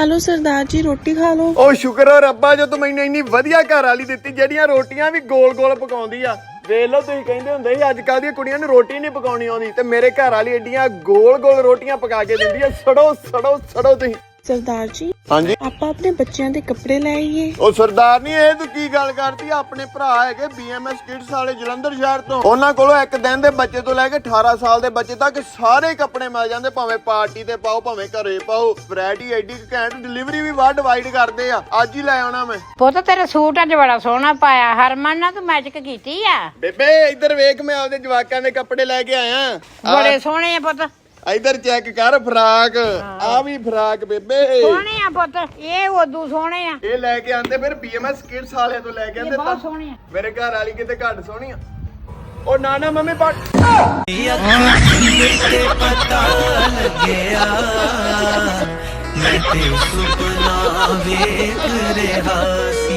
ਆਲੋ ਸਰਦਾਰ ਜੀ ਰੋਟੀ ਖਾ ਲਓ। ਉਹ ਸ਼ੁਕਰ ਹੋ ਰੱਬਾ ਜੋ ਤੂੰ ਮੈਨੂੰ ਇੰਨੀ ਵਧੀਆ ਘਰ ਵਾਲੀ ਦਿੱਤੀ ਜਿਹੜੀਆਂ ਰੋਟੀਆਂ ਵੀ ਗੋਲ ਗੋਲ ਪਕਾਉਂਦੀ ਆ। ਵੇਖ ਲਓ ਤੁਸੀਂ ਕਹਿੰਦੇ ਹੁੰਦੇ ਸੀ ਅੱਜ ਕੱਲ ਦੀਆਂ ਕੁੜੀਆਂ ਨੂੰ ਰੋਟੀ ਨਹੀਂ ਪਕਾਉਣੀ ਆਉਂਦੀ ਤੇ ਮੇਰੇ ਘਰ ਵਾਲੀ ਏਡੀਆਂ ਗੋਲ ਗੋਲ ਰੋਟੀਆਂ ਪਕਾ ਕੇ ਦਿੰਦੀ ਆ। ਸੜੋ ਸੜੋ ਸੜੋ ਤੁਸੀਂ। ਸਰਦਾਰ ਜੀ ਹਾਂਜੀ ਆਪਾਂ ਆਪਣੇ ਬੱਚਿਆਂ ਦੇ ਕੱਪੜੇ ਲੈ ਆਈਏ। ਉਹ ਸਰਦਾਰ ਨਹੀਂ ਇਹ ਤੂੰ ਕੀ ਗੱਲ ਕਰਦੀ ਆ। ਆਪਣੇ ਭਰਾ ਹੈਗੇ BMS ਕਿਡਸ ਵਾਲੇ ਜਲੰਧਰ ਸ਼ਹਿਰ ਤੋਂ। ਉਹਨਾਂ ਕੋਲੋਂ ਇੱਕ ਦਿਨ ਦੇ ਬੱਚੇ ਤੋਂ ਲੈ ਕੇ 18 ਸਾਲ ਦੇ ਬੱਚੇ ਤੱਕ ਸਾਰੇ ਕੱਪੜੇ ਮਿਲ ਜਾਂਦੇ। ਭਾਵੇਂ ਪਾਰਟੀ ਤੇ ਪਾਓ ਭਾਵੇਂ ਘਰੇ ਪਾਓ। ਵੈਰਾਈਟੀ ਐਡੀ ਘੈਂਟ, ਡਿਲੀਵਰੀ ਵੀ ਵਰਲਡ ਵਾਈਡ ਕਰਦੇ ਆ। ਅੱਜ ਹੀ ਲੈ ਆਉਣਾ ਮੈਂ। ਪੁੱਤ ਤੇਰਾ ਸੂਟ ਅੱਜ ਬੜਾ ਸੋਹਣਾ ਪਾਇਆ। ਹਰਮਨ ਨਾਲ ਤੂੰ ਮੈਚਿੰਗ ਕੀਤੀ ਆ। ਬੇਬੇ ਇੱਧਰ ਵੇਖ ਮੈਂ ਆਪਦੇ ਜਵਾਕਾਂ ਦੇ ਕੱਪੜੇ ਲੈ ਕੇ ਆਇਆ। ਬੜੇ ਸੋਹਣੇ ਆ ਪੁੱਤ। ਇੱਧਰ ਚੈੱਕ ਕਰ ਫਰਾਕ। ਆ ਵੀ ਫਰਾਕ ਬੇਬੇ ਸੋਹਣੇ ਆ ਪੁੱਤ। ਇਹ ਉਦੋਂ ਸੋਹਣੇ ਆ। ਇਹ ਲੈ ਕੇ ਆਂਦੇ ਫਿਰ BMS ਕਿਡਸ ਵਾਲਿਆਂ ਤੋਂ ਲੈ ਕੇ ਆਂਦੇ। ਬਹੁਤ ਸੋਹਣੇ ਆ। ਮੇਰੇ ਘਰ ਵਾਲੀ ਕਿਤੇ ਘੱਟ ਸੋਹਣੀ ਆ। ਉਹ ਨਾ ਮੰਮੀ ਪਟ ਪਤਾ ਲੱਗਿਆ ਮੈਂ ਤੇ ਸੁਪਨਾ ਵੇਖ ਰਿਹਾ ਸੀ।